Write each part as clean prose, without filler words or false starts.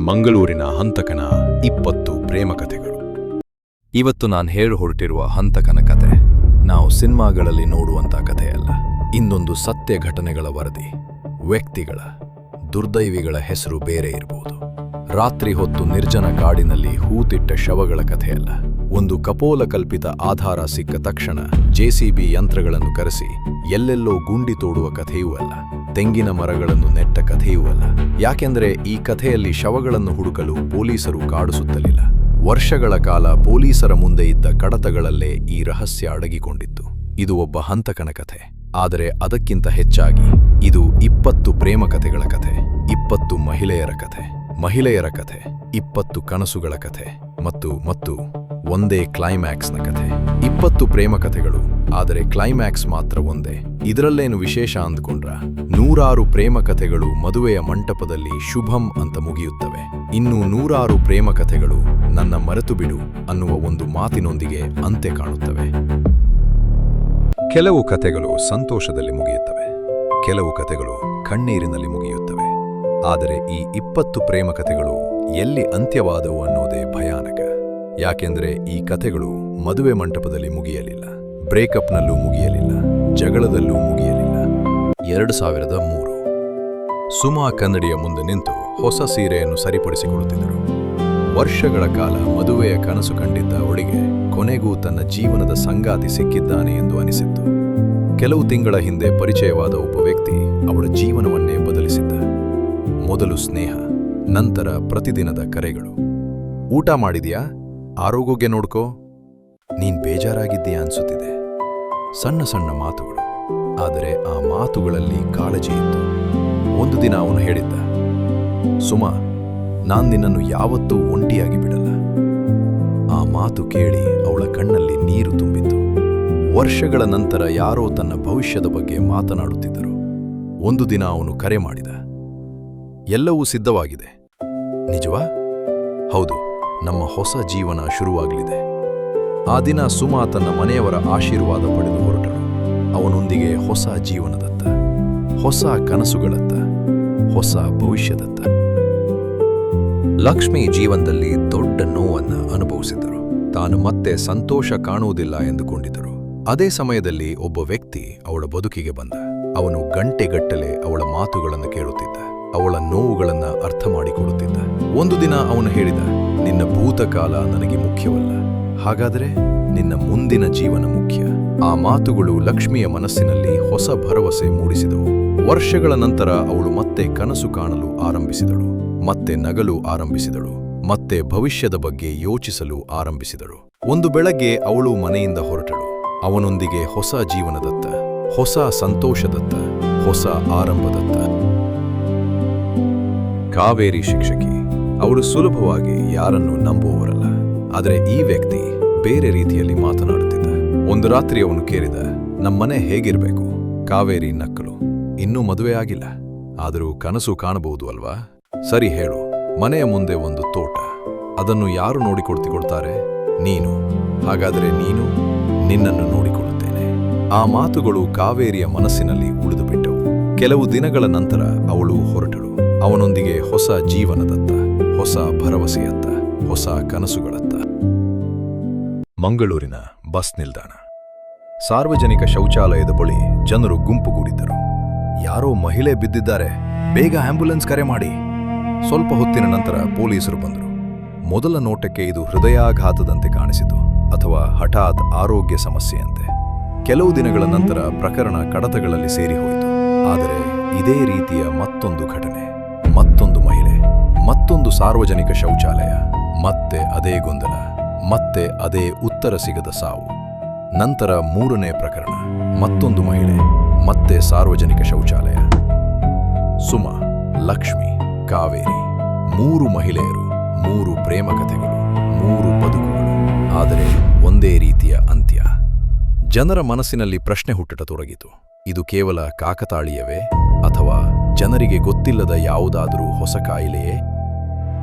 ಮಂಗಳೂರಿನ ಹಂತಕನ 20 ಪ್ರೇಮ ಕಥೆಗಳು. ಇವತ್ತು ನಾನು ಹೊರಟಿರುವ ಹಂತಕನ ಕತೆ ನಾವು ಸಿನಿಮಾಗಳಲ್ಲಿ ನೋಡುವಂಥ ಕಥೆಯಲ್ಲ. ಇಂದೊಂದು ಸತ್ಯ ಘಟನೆಗಳ ವರದಿ. ವ್ಯಕ್ತಿಗಳ, ದುರ್ದೈವಿಗಳ ಹೆಸರು ಬೇರೆ ಇರಬಹುದು. ರಾತ್ರಿ ಹೊತ್ತು ನಿರ್ಜನ ಕಾಡಿನಲ್ಲಿ ಹೂತಿಟ್ಟ ಶವಗಳ ಕಥೆಯಲ್ಲ. ಒಂದು ಕಪೋಲ ಕಲ್ಪಿತ ಆಧಾರ ಸಿಕ್ಕ ತಕ್ಷಣ JCB ಯಂತ್ರಗಳನ್ನು ಕರೆಸಿ ಎಲ್ಲೆಲ್ಲೋ ಗುಂಡಿ ತೋಡುವ ಕಥೆಯೂ ಅಲ್ಲ. ತೆಂಗಿನ ಮರಗಳನ್ನು ನೆಟ್ಟ ಕಥೆಯೂ ಅಲ್ಲ. ಯಾಕೆಂದರೆ ಈ ಕಥೆಯಲ್ಲಿ ಶವಗಳನ್ನು ಹುಡುಕಲು ಪೊಲೀಸರು ಕಾಡು ಸುತ್ತಲಿಲ್ಲ. ವರ್ಷಗಳ ಕಾಲ ಪೊಲೀಸರ ಮುಂದೆ ಇದ್ದ ಕಡತಗಳಲ್ಲೇ ಈ ರಹಸ್ಯ ಅಡಗಿಕೊಂಡಿತ್ತು. ಇದು ಒಬ್ಬ ಹಂತಕನ ಕಥೆ. ಆದರೆ ಅದಕ್ಕಿಂತ ಹೆಚ್ಚಾಗಿ ಇದು 20 ಪ್ರೇಮ ಕಥೆಗಳ ಕಥೆ, 20 ಮಹಿಳೆಯರ ಕಥೆ, 20 ಕನಸುಗಳ ಕಥೆ ಮತ್ತು ಒಂದೇ ಕ್ಲೈಮ್ಯಾಕ್ಸ್ನ ಕಥೆ. 20 ಪ್ರೇಮ ಕಥೆಗಳು, ಆದರೆ ಕ್ಲೈಮ್ಯಾಕ್ಸ್ ಮಾತ್ರ ಒಂದೇ. ಇದರಲ್ಲೇನು ವಿಶೇಷ ಅಂದ್ಕೊಂಡ್ರ? 100 ಪ್ರೇಮ ಕಥೆಗಳು ಮದುವೆಯ ಮಂಟಪದಲ್ಲಿ ಶುಭಂ ಅಂತ ಮುಗಿಯುತ್ತವೆ. ಇನ್ನು 100 ಪ್ರೇಮ ಕಥೆಗಳು ನನ್ನ ಮರೆತು ಬಿಡು ಅನ್ನುವ ಒಂದು ಮಾತಿನೊಂದಿಗೆ ಅಂತ್ಯ ಕಾಣುತ್ತವೆ. ಕೆಲವು ಕಥೆಗಳು ಸಂತೋಷದಲ್ಲಿ ಮುಗಿಯುತ್ತವೆ, ಕೆಲವು ಕಥೆಗಳು ಕಣ್ಣೀರಿನಲ್ಲಿ ಮುಗಿಯುತ್ತವೆ. ಆದರೆ ಈ 20 ಪ್ರೇಮ ಕಥೆಗಳು ಎಲ್ಲಿ ಅಂತ್ಯವಾದವು ಅನ್ನೋದೇ ಭಯಾನಕ. ಯಾಕೆಂದ್ರೆ ಈ ಕಥೆಗಳು ಮದುವೆ ಮಂಟಪದಲ್ಲಿ ಮುಗಿಯಲಿಲ್ಲ, ಬ್ರೇಕಪ್ನಲ್ಲೂ ಮುಗಿಯಲಿಲ್ಲ, ಜಗಳದಲ್ಲೂ ಮುಗಿಯಲಿಲ್ಲ. 2003 ಸುಮಾ ಕನ್ನಡಿಯ ಮುಂದೆ ನಿಂತು ಹೊಸ ಸೀರೆಯನ್ನು ಸರಿಪಡಿಸಿಕೊಳ್ಳುತ್ತಿದ್ದರು. ವರ್ಷಗಳ ಕಾಲ ಮದುವೆಯ ಕನಸು ಕಂಡಿದ್ದ ಅವಳಿಗೆ ಕೊನೆಗೂ ತನ್ನ ಜೀವನದ ಸಂಗಾತಿ ಸಿಕ್ಕಿದ್ದಾನೆ ಎಂದು ಅನಿಸಿತ್ತು. ಕೆಲವು ತಿಂಗಳ ಹಿಂದೆ ಪರಿಚಯವಾದ ಒಬ್ಬ ವ್ಯಕ್ತಿ ಅವಳ ಜೀವನವನ್ನೇ ಬದಲಿಸಿದ್ದ. ಮೊದಲು ಸ್ನೇಹ, ನಂತರ ಪ್ರತಿದಿನದ ಕರೆಗಳು. ಊಟ ಮಾಡಿದ್ಯಾ? ಆರೋಗ್ಯ ನೋಡ್ಕೋ, ನೀನ್ ಬೇಜಾರಾಗಿದ್ದೀಯಾ ಅನ್ಸುತ್ತಿದೆ. ಸಣ್ಣ ಸಣ್ಣ ಮಾತುಗಳು, ಆದರೆ ಆ ಮಾತುಗಳಲ್ಲಿ ಕಾಳಜಿ ಇತ್ತು. ಒಂದು ದಿನ ಅವನು ಹೇಳಿದ್ದ, ಸುಮಾ, ನಾನ್ ನಿನ್ನನ್ನು ಯಾವತ್ತೂ ಒಂಟಿಯಾಗಿ ಬಿಡಲ್ಲ. ಆ ಮಾತು ಕೇಳಿ ಅವಳ ಕಣ್ಣಲ್ಲಿ ನೀರು ತುಂಬಿತು. ವರ್ಷಗಳ ನಂತರ ಯಾರೋ ತನ್ನ ಭವಿಷ್ಯದ ಬಗ್ಗೆ ಮಾತನಾಡುತ್ತಿದ್ದರು. ಒಂದು ದಿನ ಅವನು ಕರೆ ಮಾಡಿದ. ಎಲ್ಲವೂ ಸಿದ್ಧವಾಗಿದೆ. ನಿಜವಾ? ಹೌದು, ನಮ್ಮ ಹೊಸ ಜೀವನ ಶುರುವಾಗಲಿದೆ. ಆ ದಿನ ಸುಮಾ ತನ್ನ ಮನೆಯವರ ಆಶೀರ್ವಾದ ಪಡೆದು ಹೊರಟಳು. ಅವನೊಂದಿಗೆ ಹೊಸ ಜೀವನದತ್ತ, ಹೊಸ ಕನಸುಗಳತ್ತ, ಹೊಸ ಭವಿಷ್ಯದತ್ತ. ಲಕ್ಷ್ಮಿ ಜೀವನದಲ್ಲಿ ದೊಡ್ಡ ನೋವನ್ನು ಅನುಭವಿಸಿದರು. ತಾನು ಮತ್ತೆ ಸಂತೋಷ ಕಾಣುವುದಿಲ್ಲ ಎಂದುಕೊಂಡಿದ್ದರು. ಅದೇ ಸಮಯದಲ್ಲಿ ಒಬ್ಬ ವ್ಯಕ್ತಿ ಅವಳ ಬದುಕಿಗೆ ಬಂದ. ಅವನು ಗಂಟೆಗಟ್ಟಲೆ ಅವಳ ಮಾತುಗಳನ್ನು ಕೇಳುತ್ತಿದ್ದ, ಅವಳ ನೋವುಗಳನ್ನು ಅರ್ಥ ಮಾಡಿಕೊಡುತ್ತಿದ್ದ. ಒಂದು ದಿನ ಅವನು ಹೇಳಿದ, ನಿನ್ನ ಭೂತಕಾಲ ನನಗೆ ಮುಖ್ಯವಲ್ಲ, ಹಾಗಾದರೆ ನಿನ್ನ ಮುಂದಿನ ಜೀವನ ಮುಖ್ಯ. ಆ ಮಾತುಗಳು ಲಕ್ಷ್ಮಿಯ ಮನಸ್ಸಿನಲ್ಲಿ ಹೊಸ ಭರವಸೆ ಮೂಡಿಸಿದವು. ವರ್ಷಗಳ ನಂತರ ಅವಳು ಮತ್ತೆ ಕನಸು ಕಾಣಲು ಆರಂಭಿಸಿದಳು, ಮತ್ತೆ ನಗಲು ಆರಂಭಿಸಿದಳು, ಮತ್ತೆ ಭವಿಷ್ಯದ ಬಗ್ಗೆ ಯೋಚಿಸಲು ಆರಂಭಿಸಿದಳು. ಒಂದು ಬೆಳಗ್ಗೆ ಅವಳು ಮನೆಯಿಂದ ಹೊರಟಳು. ಅವನೊಂದಿಗೆ ಹೊಸ ಜೀವನದತ್ತ, ಹೊಸ ಸಂತೋಷದತ್ತ, ಹೊಸ ಆರಂಭದತ್ತ. ಕಾವೇರಿ ಶಿಕ್ಷಕಿ. ಅವಳು ಸುಲಭವಾಗಿ ಯಾರನ್ನೂ ನಂಬುವವರಲ್ಲ. ಆದರೆ ಈ ವ್ಯಕ್ತಿ ಬೇರೆ ರೀತಿಯಲ್ಲಿ ಮಾತನಾಡುತ್ತಿದ್ದ. ಒಂದು ರಾತ್ರಿ ಅವನು ಕೇಳಿದ, ನಮ್ಮನೆ ಹೇಗಿರಬೇಕು? ಕಾವೇರಿ ನಕ್ಕಲು, ಇನ್ನೂ ಮದುವೆ ಆಗಿಲ್ಲ, ಆದರೂ ಕನಸು ಕಾಣಬಹುದು ಅಲ್ವಾ? ಸರಿ ಹೇಳು. ಮನೆಯ ಮುಂದೆ ಒಂದು ತೋಟ, ಅದನ್ನು ಯಾರು ನೋಡಿಕೊಡ್ತಾರೆ? ನೀನು. ಹಾಗಾದರೆ ನೀನು? ನಿನ್ನನ್ನು ನೋಡಿಕೊಳ್ಳುತ್ತೇನೆ. ಆ ಮಾತುಗಳು ಕಾವೇರಿಯ ಮನಸ್ಸಿನಲ್ಲಿ ಉಳಿದುಬಿಟ್ಟವು. ಕೆಲವು ದಿನಗಳ ನಂತರ ಅವಳು ಹೊರಟಳು. ಅವನೊಂದಿಗೆ ಹೊಸ ಜೀವನದತ್ತ, ಹೊಸ ಭರವಸೆಯತ್ತ, ಹೊಸ ಕನಸುಗಳತ್ತ. ಮಂಗಳೂರಿನ ಬಸ್ ನಿಲ್ದಾಣ. ಸಾರ್ವಜನಿಕ ಶೌಚಾಲಯದ ಬಳಿ ಜನರು ಗುಂಪುಗೂಡಿದ್ದರು. ಯಾರೋ ಮಹಿಳೆ ಬಿದ್ದಿದ್ದಾರೆ, ಬೇಗ ಆಂಬ್ಯುಲೆನ್ಸ್ ಕರೆ ಮಾಡಿ. ಸ್ವಲ್ಪ ಹೊತ್ತಿನ ನಂತರ ಪೊಲೀಸರು ಬಂದರು. ಮೊದಲ ನೋಟಕ್ಕೆ ಇದು ಹೃದಯಾಘಾತದಂತೆ ಕಾಣಿಸಿತು, ಅಥವಾ ಹಠಾತ್ ಆರೋಗ್ಯ ಸಮಸ್ಯೆಯಂತೆ. ಕೆಲವು ದಿನಗಳ ನಂತರ ಪ್ರಕರಣ ಕಡತಗಳಲ್ಲಿ ಸೇರಿಹೋಯಿತು. ಆದರೆ ಇದೇ ರೀತಿಯ ಮತ್ತೊಂದು ಘಟನೆ, ಮತ್ತೊಂದು ಮಹಿಳೆ, ಮತ್ತೊಂದು ಸಾರ್ವಜನಿಕ ಶೌಚಾಲಯ, ಮತ್ತೆ ಅದೇ ಗೊಂದಲ, ಮತ್ತೆ ಅದೇ ಉತ್ತರ ಸಿಗದ ಸಾವು. ನಂತರ 3ನೇ ಪ್ರಕರಣ, ಮತ್ತೊಂದು ಮಹಿಳೆ, ಮತ್ತೆ ಸಾರ್ವಜನಿಕ ಶೌಚಾಲಯ. ಸುಮಾ, ಲಕ್ಷ್ಮಿ, ಕಾವೇರಿ, 3 ಮಹಿಳೆಯರು, 3 ಪ್ರೇಮ ಕಥೆಗಳು, 3 ಬದುಕುಗಳು, ಆದರೆ ಒಂದೇ ರೀತಿಯ ಅಂತ್ಯ. ಜನರ ಮನಸ್ಸಿನಲ್ಲಿ ಪ್ರಶ್ನೆ ಹುಟ್ಟತೊಡಗಿತು. ಇದು ಕೇವಲ ಕಾಕತಾಳೀಯವೇ, ಅಥವಾ ಜನರಿಗೆ ಗೊತ್ತಿಲ್ಲದ ಯಾವುದಾದರೂ ಹೊಸ ಕಾಯಿಲೆಯೇ?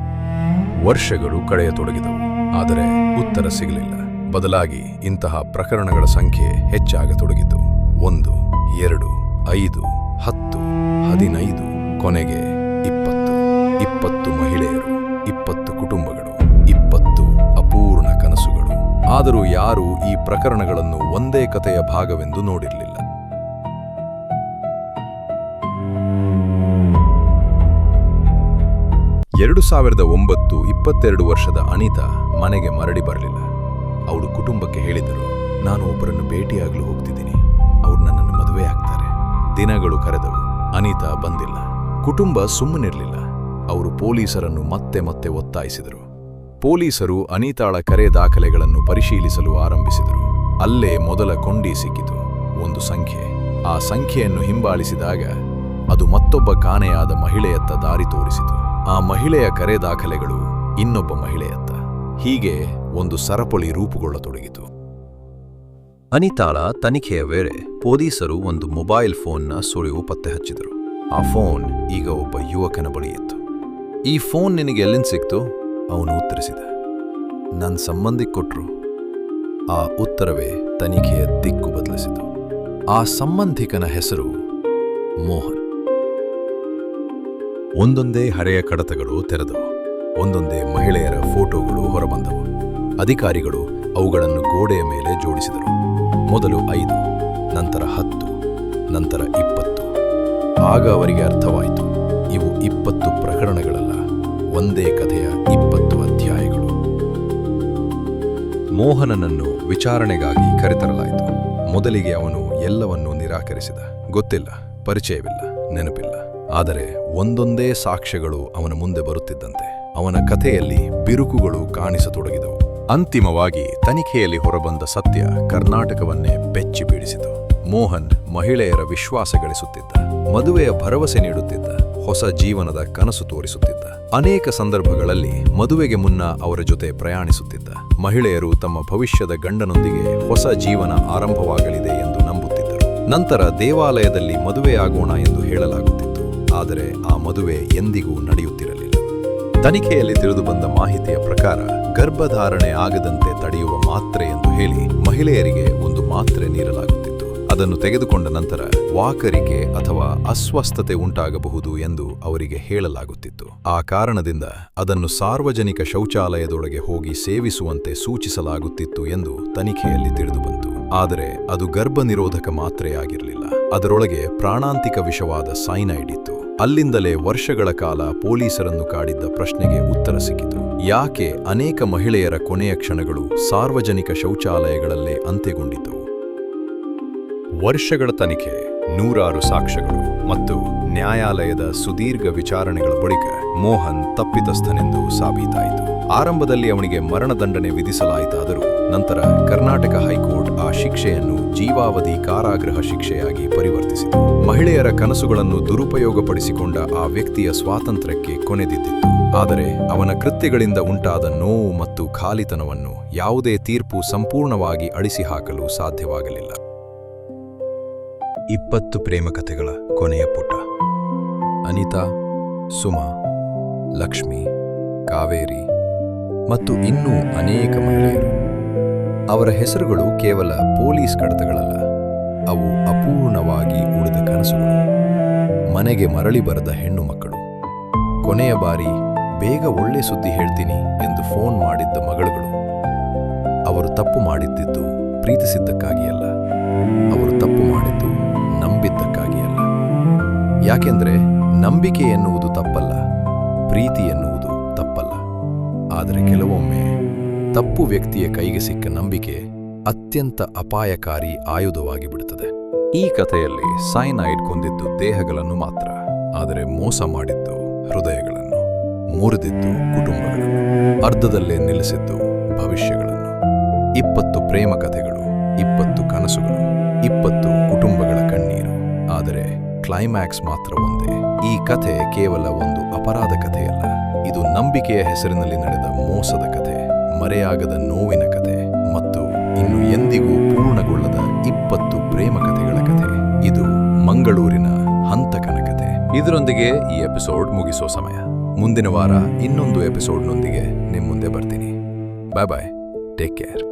ವರ್ಷಗಳು ಕಳೆಯತೊಡಗಿದವು, ಆದರೆ ಉತ್ತರ ಸಿಗಲಿಲ್ಲ. ಬದಲಾಗಿ ಇಂತಹ ಪ್ರಕರಣಗಳ ಸಂಖ್ಯೆ ಹೆಚ್ಚಾಗತೊಡಗಿತು. 1, 2, 5, 10, 15, ಕೊನೆಗೆ 20 ಮಹಿಳೆಯರು, 20 ಕುಟುಂಬಗಳು, 20 ಅಪೂರ್ಣ ಕನಸುಗಳು. ಆದರೂ ಯಾರೂ ಈ ಪ್ರಕರಣಗಳನ್ನು ಒಂದೇ ಕಥೆಯ ಭಾಗವೆಂದು ನೋಡಿರಲಿಲ್ಲ. 2009 22 ವರ್ಷದ ಅನಿತಾ ಮನೆಗೆ ಮರಳಿ ಬರಲಿಲ್ಲ. ಅವಳು ಕುಟುಂಬಕ್ಕೆ ಹೇಳಿದರು, ನಾನು ಒಬ್ಬರನ್ನು ಭೇಟಿಯಾಗಲು ಹೋಗ್ತಿದ್ದೀನಿ, ಅವ್ರು ನನ್ನನ್ನು ಮದುವೆ ಆಗ್ತಾರೆ. ದಿನಗಳು ಕರೆದವು, ಅನಿತಾ ಬಂದಿಲ್ಲ. ಕುಟುಂಬ ಸುಮ್ಮನಿರಲಿಲ್ಲ. ಅವರು ಪೊಲೀಸರನ್ನು ಮತ್ತೆ ಮತ್ತೆ ಒತ್ತಾಯಿಸಿದರು. ಪೊಲೀಸರು ಅನಿತಾಳ ಕರೆ ದಾಖಲೆಗಳನ್ನು ಪರಿಶೀಲಿಸಲು ಆರಂಭಿಸಿದರು. ಅಲ್ಲೇ ಮೊದಲ ಕೊಂಡಿ ಸಿಕ್ಕಿತು, ಒಂದು ಸಂಖ್ಯೆ. ಆ ಸಂಖ್ಯೆಯನ್ನು ಹಿಂಬಾಲಿಸಿದಾಗ ಅದು ಮತ್ತೊಬ್ಬ ಕಾಣೆಯಾದ ಮಹಿಳೆಯತ್ತ ದಾರಿ ತೋರಿಸಿತು. ಆ ಮಹಿಳೆಯ ಕರೆ ದಾಖಲೆಗಳು ಇನ್ನೊಬ್ಬ ಮಹಿಳೆಯತ್ತ. ಹೀಗೆ ಒಂದು ಸರಪಳಿ ರೂಪುಗೊಳ್ಳತೊಡಗಿತು. ಅನಿತಾಳ ತನಿಖೆಯ ವೇಳೆ ಪೊಲೀಸರು ಒಂದು ಮೊಬೈಲ್ ಫೋನ್ನ ಸುಳಿವು ಪತ್ತೆ ಹಚ್ಚಿದರು. ಆ ಫೋನ್ ಈಗ ಒಬ್ಬ ಯುವಕನ ಬಳಿ ಇತ್ತು. ಈ ಫೋನ್ ನಿನಗೆ ಎಲ್ಲಿಂದ ಸಿಕ್ತು? ಅವನು ಉತ್ತರಿಸಿದ, ನನ್ನ ಸಂಬಂಧಿ ಕೊಟ್ರು. ಆ ಉತ್ತರವೇ ತನಿಖೆಯ ದಿಕ್ಕು ಬದಲಿಸಿತು. ಆ ಸಂಬಂಧಿಕನ ಹೆಸರು ಮೋಹನ್. ಒಂದೊಂದೇ ಹಳೆಯ ಕಡತಗಳು ತೆರೆದವು, ಒಂದೊಂದೇ ಮಹಿಳೆಯರ ಫೋಟೋಗಳು ಹೊರಬಂದವು. ಅಧಿಕಾರಿಗಳು ಅವುಗಳನ್ನು ಗೋಡೆಯ ಮೇಲೆ ಜೋಡಿಸಿದರು. ಮೊದಲು 5, ನಂತರ 10, ನಂತರ 20. ಆಗ ಅವರಿಗೆ ಅರ್ಥವಾಯಿತು, ಇವು 20 ಪ್ರಕರಣಗಳಲ್ಲ, ಒಂದೇ ಕಥೆಯ 20 ಅಧ್ಯಾಯಗಳು. ಮೋಹನನನ್ನು ವಿಚಾರಣೆಗಾಗಿ ಕರೆತರಲಾಯಿತು. ಮೊದಲಿಗೆ ಅವನು ಎಲ್ಲವನ್ನೂ ನಿರಾಕರಿಸಿದ. ಗೊತ್ತಿಲ್ಲ, ಪರಿಚಯವಿಲ್ಲ, ನೆನಪಿಲ್ಲ. ಆದರೆ ಒಂದೊಂದೇ ಸಾಕ್ಷ್ಯಗಳು ಅವನ ಮುಂದೆ ಬರುತ್ತಿದ್ದಂತೆ ಅವನ ಕಥೆಯಲ್ಲಿ ಬಿರುಕುಗಳು ಕಾಣಿಸತೊಡಗಿದವು. ಅಂತಿಮವಾಗಿ ತನಿಖೆಯಲ್ಲಿ ಹೊರಬಂದ ಸತ್ಯ ಕರ್ನಾಟಕವನ್ನೇ ಬೆಚ್ಚಿ ಬೀಳಿಸಿತು. ಮೋಹನ್ ಮಹಿಳೆಯರ ವಿಶ್ವಾಸ ಗಳಿಸುತ್ತಿದ್ದ, ಮದುವೆಯ ಭರವಸೆ ನೀಡುತ್ತಿದ್ದ, ಹೊಸ ಜೀವನದ ಕನಸು ತೋರಿಸುತ್ತಿದ್ದ. ಅನೇಕ ಸಂದರ್ಭಗಳಲ್ಲಿ ಮದುವೆಗೆ ಮುನ್ನ ಅವರ ಜೊತೆ ಪ್ರಯಾಣಿಸುತ್ತಿದ್ದ. ಮಹಿಳೆಯರು ತಮ್ಮ ಭವಿಷ್ಯದ ಗಂಡನೊಂದಿಗೆ ಹೊಸ ಜೀವನ ಆರಂಭವಾಗಲಿದೆ ಎಂದು ನಂಬುತ್ತಿದ್ದರು. ನಂತರ ದೇವಾಲಯದಲ್ಲಿ ಮದುವೆಯಾಗೋಣ ಎಂದು ಹೇಳಲಾಗುತ್ತಿತ್ತು. ಆದರೆ ಆ ಮದುವೆ ಎಂದಿಗೂ ನಡೆಯುತ್ತಿರಲಿಲ್ಲ. ತನಿಖೆಯಲ್ಲಿ ತಿಳಿದುಬಂದ ಮಾಹಿತಿಯ ಪ್ರಕಾರ ಗರ್ಭಧಾರಣೆ ಆಗದಂತೆ ತಡೆಯುವ ಮಾತ್ರೆ ಎಂದು ಹೇಳಿ ಮಹಿಳೆಯರಿಗೆ ಒಂದು ಮಾತ್ರೆ ನೀಡಲಾಗುತ್ತಿತ್ತು. ಅದನ್ನು ತೆಗೆದುಕೊಂಡ ನಂತರ ವಾಕರಿಕೆ ಅಥವಾ ಅಸ್ವಸ್ಥತೆ ಉಂಟಾಗಬಹುದು ಎಂದು ಅವರಿಗೆ ಹೇಳಲಾಗುತ್ತಿತ್ತು. ಆ ಕಾರಣದಿಂದ ಅದನ್ನು ಸಾರ್ವಜನಿಕ ಶೌಚಾಲಯದೊಳಗೆ ಹೋಗಿ ಸೇವಿಸುವಂತೆ ಸೂಚಿಸಲಾಗುತ್ತಿತ್ತು ಎಂದು ತನಿಖೆಯಲ್ಲಿ ತಿಳಿದುಬಂತು. ಆದರೆ ಅದು ಗರ್ಭ ನಿರೋಧಕ ಮಾತ್ರೆಯಾಗಿರಲಿಲ್ಲ. ಅದರೊಳಗೆ ಪ್ರಾಣಾಂತಿಕ ವಿಷವಾದ ಸೈನೈಡ್ ಇತ್ತು. ಅಲ್ಲಿಂದಲೇ ವರ್ಷಗಳ ಕಾಲ ಪೊಲೀಸರನ್ನು ಕಾಡಿದ್ದ ಪ್ರಶ್ನೆಗೆ ಉತ್ತರ ಸಿಕ್ಕಿತು. ಯಾಕೆ ಅನೇಕ ಮಹಿಳೆಯರ ಕೊನೆಯ ಕ್ಷಣಗಳು ಸಾರ್ವಜನಿಕ ಶೌಚಾಲಯಗಳಲ್ಲೇ ಅಂತ್ಯಗೊಂಡಿದ್ದವು? ವರ್ಷಗಳ ತನಿಖೆ, 100 ಸಾಕ್ಷ್ಯಗಳು ಮತ್ತು ನ್ಯಾಯಾಲಯದ ಸುದೀರ್ಘ ವಿಚಾರಣೆಗಳ ಬಳಿಕ ಮೋಹನ್ ತಪ್ಪಿತಸ್ಥನೆಂದು ಸಾಬೀತಾಯಿತು. ಆರಂಭದಲ್ಲಿ ಅವನಿಗೆ ಮರಣದಂಡನೆ ವಿಧಿಸಲಾಯಿತಾದರೂ ನಂತರ ಕರ್ನಾಟಕ ಹೈಕೋರ್ಟ್ ಆ ಶಿಕ್ಷೆಯನ್ನು ಜೀವಾವಧಿ ಕಾರಾಗೃಹ ಶಿಕ್ಷೆಯಾಗಿ ಪರಿವರ್ತಿಸಿತು. ಮಹಿಳೆಯರ ಕನಸುಗಳನ್ನು ದುರುಪಯೋಗಪಡಿಸಿಕೊಂಡ ಆ ವ್ಯಕ್ತಿಯ ಸ್ವಾತಂತ್ರ್ಯಕ್ಕೆ ಕೊನೆದಿದ್ದಿತ್ತು. ಆದರೆ ಅವನ ಕೃತ್ಯಗಳಿಂದ ಉಂಟಾದ ನೋವು ಮತ್ತು ಖಾಲಿತನವನ್ನು ಯಾವುದೇ ತೀರ್ಪು ಸಂಪೂರ್ಣವಾಗಿ ಅಳಿಸಿಹಾಕಲು ಸಾಧ್ಯವಾಗಲಿಲ್ಲ. 20 ಪ್ರೇಮಕಥೆಗಳ ಕೊನೆಯ ಪುಟ. ಅನಿತಾ, ಸುಮಾ, ಲಕ್ಷ್ಮಿ, ಕಾವೇರಿ ಮತ್ತು ಇನ್ನೂ ಅನೇಕ ಮಹಿಳೆಯರು. ಅವರ ಹೆಸರುಗಳು ಕೇವಲ ಪೊಲೀಸ್ ಕಡತಗಳಲ್ಲ, ಅವು ಅಪೂರ್ಣವಾಗಿ ಉಳಿದ ಕನಸುಗಳು. ಮನೆಗೆ ಮರಳಿ ಬರದ ಹೆಣ್ಣು ಮಕ್ಕಳು, ಕೊನೆಯ ಬಾರಿ ಬೇಗ ಒಳ್ಳೆ ಸುದ್ದಿ ಹೇಳ್ತೀನಿ ಎಂದು ಫೋನ್ ಮಾಡಿದ್ದ ಮಗಳುಗಳು. ಅವರು ತಪ್ಪು ಮಾಡಿದ್ದಿದ್ದು ಪ್ರೀತಿಸಿದ್ದಕ್ಕಾಗಿಯಲ್ಲ, ಅವರು ತಪ್ಪು ಮಾಡಿದ್ದು ನಂಬಿದ್ದಕ್ಕಾಗಿಯಲ್ಲ. ಯಾಕೆಂದ್ರೆ ನಂಬಿಕೆ ಎನ್ನುವುದು ತಪ್ಪಲ್ಲ, ಪ್ರೀತಿ ಎನ್ನುವುದು ತಪ್ಪಲ್ಲ. ಆದರೆ ಕೆಲವೊಮ್ಮೆ ತಪ್ಪು ವ್ಯಕ್ತಿಯ ಕೈಗೆ ಸಿಕ್ಕ ನಂಬಿಕೆ ಅತ್ಯಂತ ಅಪಾಯಕಾರಿ ಆಯುಧವಾಗಿ ಬಿಡುತ್ತದೆ. ಈ ಕಥೆಯಲ್ಲಿ ಸೈನೈಡ್ ಕೊಂದಿದ್ದು ದೇಹಗಳನ್ನು ಮಾತ್ರ, ಆದರೆ ಮೋಸ ಮಾಡಿದ್ದು ಹೃದಯಗಳನ್ನು, ಮುರಿದಿದ್ದು ಕುಟುಂಬಗಳನ್ನು, ಅರ್ಧದಲ್ಲೇ ನಿಲ್ಲಿಸಿದ್ದು ಭವಿಷ್ಯಗಳನ್ನು. 20 ಪ್ರೇಮ ಕಥೆಗಳು, 20 ಕನಸುಗಳು, 20 ಕುಟುಂಬಗಳ ಕಣ್ಣೀರು. ಆದರೆ ಕ್ಲೈಮ್ಯಾಕ್ಸ್ ಮಾತ್ರ ಒಂದೇ. ಈ ಕಥೆ ಕೇವಲ ಒಂದು ಅಪರಾಧ ಕಥೆಯಲ್ಲ, ಇದು ನಂಬಿಕೆಯ ಹೆಸರಿನಲ್ಲಿ ನಡೆದ ಮೋಸದ ಕಥೆ, ಮರೆಯಾಗದ ನೋವಿನ ಕಥೆ ಮತ್ತು ಇನ್ನು ಎಂದಿಗೂ ಪೂರ್ಣಗೊಳ್ಳದ 20 ಪ್ರೇಮ ಕಥೆಗಳ ಕಥೆ. ಇದು ಮಂಗಳೂರಿನ ಹಂತಕನ ಕಥೆ. ಇದರೊಂದಿಗೆ ಈ ಎಪಿಸೋಡ್ ಮುಗಿಸೋ ಸಮಯ. ಮುಂದಿನ ವಾರ ಇನ್ನೊಂದು ಎಪಿಸೋಡ್ನೊಂದಿಗೆ ನಿಮ್ಮ ಮುಂದೆ ಬರ್ತೀನಿ. ಬಾಯ್ ಬಾಯ್, ಟೇಕ್ ಕೇರ್.